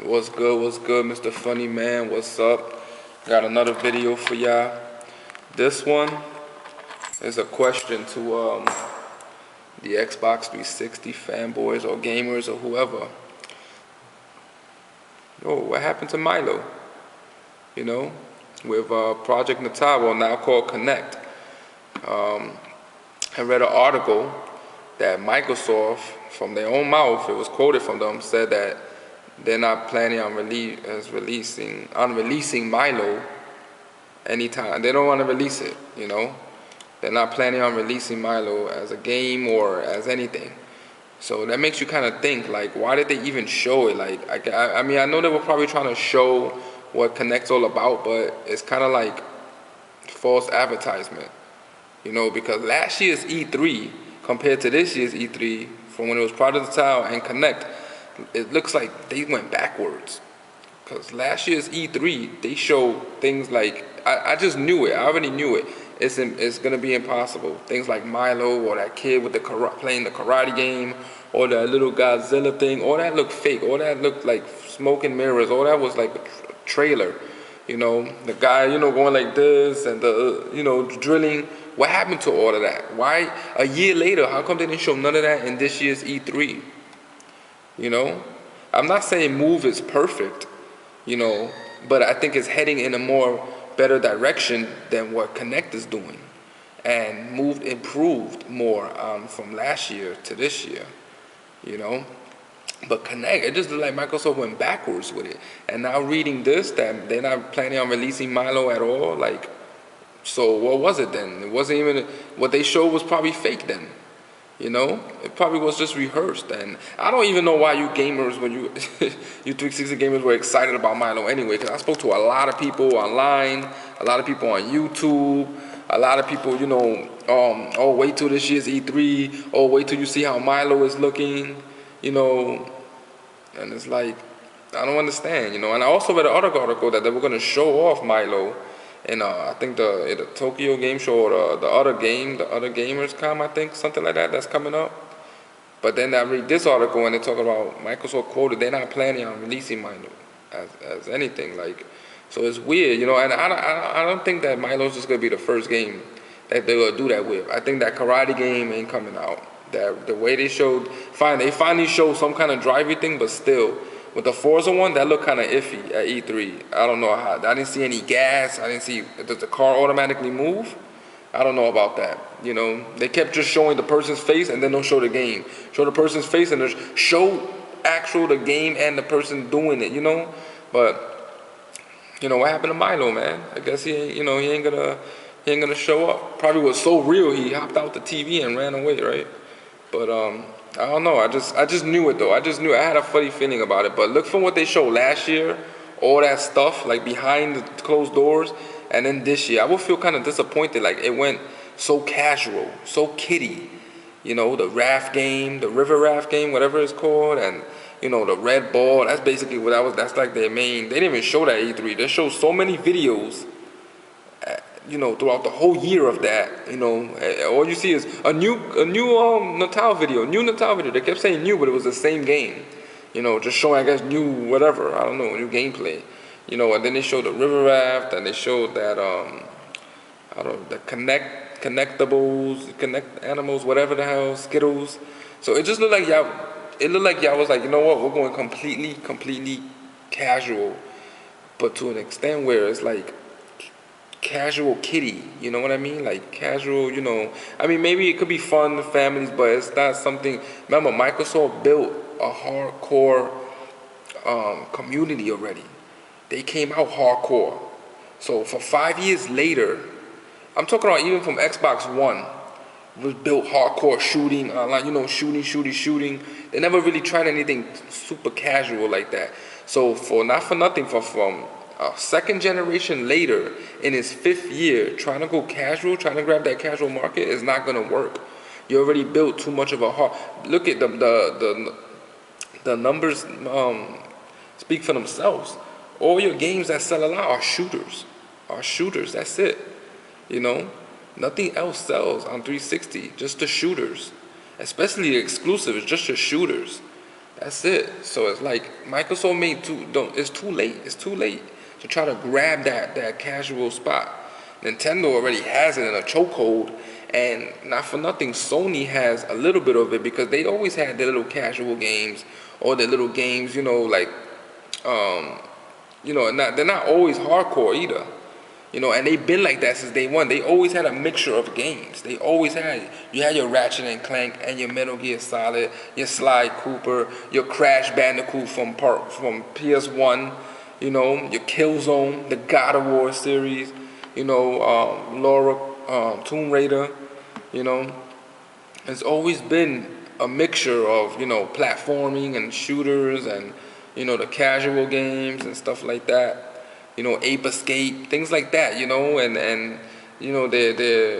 What's good? What's good, Mr. Funny Man? What's up? Got another video for y'all. This one is a question to the Xbox 360 fanboys or gamers or whoever. Yo, what happened to Milo? You know, with Project Natal, well, now called Connect. I read an article that Microsoft, from their own mouth, it was quoted from them, said that they're not planning on releasing Milo anytime. They don't want to release it, you know. They're not planning on releasing Milo as a game or as anything. So that makes you kind of think, like, why did they even show it? Like, I mean, I know they were probably trying to show what Connect's all about, but it's kind of like false advertisement, you know, because last year's E3 compared to this year's E3, from when it was part of the Tower and Connect, it looks like they went backwards. Because last year's E3, they showed things like, I just knew it, I already knew it. It's gonna be impossible. Things like Milo, or that kid with the playing the karate game, or that little Godzilla thing, all that looked fake, all that looked like smoke and mirrors, all that was like a trailer. You know, the guy, you know, going like this, and the, you know, drilling. What happened to all of that? Why, a year later, how come they didn't show none of that in this year's E3? You know, I'm not saying Move is perfect, you know, but I think it's heading in a more better direction than what Connect is doing, and Move improved more from last year to this year, you know. But Connect, it just looked like Microsoft went backwards with it. And now reading this, that they're not planning on releasing Milo at all, like, so what was it then? It wasn't even, what they showed was probably fake then. You know, it probably was just rehearsed, and I don't even know why you gamers, when you you 360 gamers, were excited about Milo anyway. Because I spoke to a lot of people online, a lot of people on YouTube, a lot of people, you know, oh, wait till this year's E3, oh, wait till you see how Milo is looking, you know, and it's like, I don't understand, you know. And I also read another article that they were gonna show off Milo in I think the Tokyo Game Show, or the other game, the other Gamers Come, I think, something like that, that's coming up. But then I read this article and they talk about Microsoft quoted they're not planning on releasing Milo as anything, like, so it's weird, you know. And I don't think that Milo's just gonna be the first game that they're gonna do that with. I think that karate game ain't coming out. That the way they showed, they finally showed some kind of driving thing, but still, with the Forza one, that looked kind of iffy at E3. I don't know how. I didn't see any gas. I didn't see, does the car automatically move? I don't know about that. You know, they kept just showing the person's face and then don't show the game. Show the person's face and just show actual the game and the person doing it. You know, but you know what happened to Milo, man? I guess he ain't, you know, he ain't gonna show up. Probably was so real he hopped out the TV and ran away, right? But I don't know. I just knew it though. I just knew, I had a funny feeling about it. But look, from what they showed last year, all that stuff like behind the closed doors, and then this year, I would feel kind of disappointed. Like, it went so casual, so kiddie. You know, the raft game, the river raft game, whatever it's called, and you know, the red ball. That's basically what that was. That's like their main. They didn't even show that E3. They showed so many videos, you know, throughout the whole year of that. You know, all you see is a new Natal video, new Natal video. They kept saying new, but it was the same game. You know, just showing, I guess, new whatever, I don't know, new gameplay. You know, and then they showed the river raft, and they showed that I don't know, the connectables, connect animals, whatever the hell, Skittles. So it just looked like y'all. It looked like y'all was like, you know what, we're going completely casual, but to an extent where it's like casual kitty, you know what I mean? Like casual, you know. I mean, maybe it could be fun to families, but it's not something. Remember, Microsoft built a hardcore community already. They came out hardcore. So for 5 years later, I'm talking about even from Xbox One, was built hardcore shooting online, you know, shooting. They never really tried anything super casual like that. So for not for nothing, from a second generation later, in his 5th year, trying to go casual, trying to grab that casual market is not gonna work. You already built too much of a hard. Look at the numbers speak for themselves. All your games that sell a lot are shooters. That's it. You know, nothing else sells on 360. Just the shooters, especially the exclusives. Just the shooters. That's it. So it's like Microsoft made too. Don't. It's too late. It's too late to try to grab that casual spot. Nintendo already has it in a chokehold, and not for nothing, Sony has a little bit of it because they always had their little casual games or their little games. Like um, not they're not always hardcore either. And they've been like that since day one. They always had a mixture of games. They always had it. You had your Ratchet and Clank and your Metal Gear Solid, your Sly Cooper, your Crash Bandicoot from PS1, your Killzone, the God of War series, Laura, Tomb Raider, you know. It's always been a mixture of, platforming and shooters and, the casual games and stuff like that. Ape Escape, things like that, and they're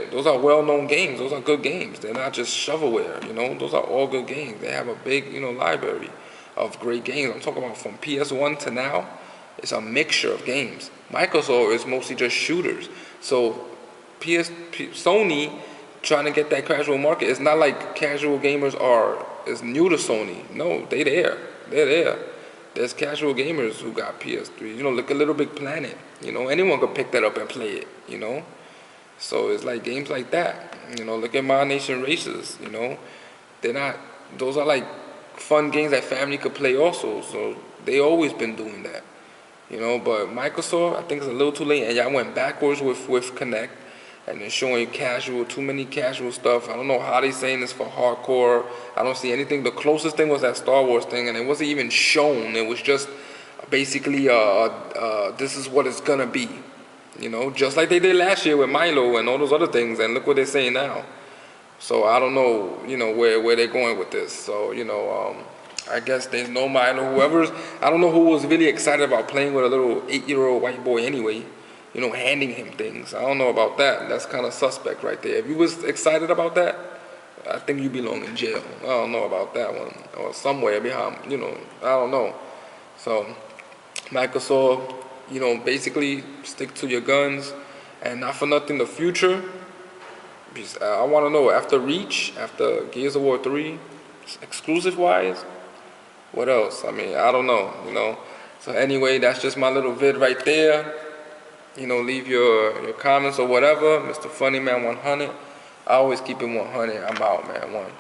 those are well-known games. Those are good games. They're not just shovelware, Those are all good games. They have a big, library of great games. I'm talking about from PS1 to now. It's a mixture of games. Microsoft is mostly just shooters. So Sony trying to get that casual market. It's not like casual gamers is new to Sony. No, they there. They're there. There's casual gamers who got PS3. Look at Little Big Planet. Anyone could pick that up and play it. So it's like games like that. Look at My Nation Races. They're not. Those are like fun games that family could play also. So they always been doing that. But Microsoft, I think it's a little too late, and y'all went backwards with Connect, and they're showing too many casual stuff. I don't know how they saying this for hardcore. I don't see anything. The closest thing was that Star Wars thing, and it wasn't even shown. It was just basically, this is what it's gonna be. Just like they did last year with Milo and all those other things, and look what they're saying now. So I don't know, where they're going with this. So, I guess there's no Milo. I don't know who was really excited about playing with a little 8-year-old white boy anyway, handing him things. I don't know about that. That's kind of suspect right there. If you was excited about that, I think you belong in jail. I don't know about that one. Or somewhere behind, I don't know. So, Microsoft, basically stick to your guns. And not for nothing, the future, I want to know, after Reach, after Gears of War 3, exclusive-wise, what else? I mean, I don't know. So anyway, that's just my little vid right there. Leave your comments or whatever. Mr. Funny Man 100. I always keep it 100. I'm out, man. One.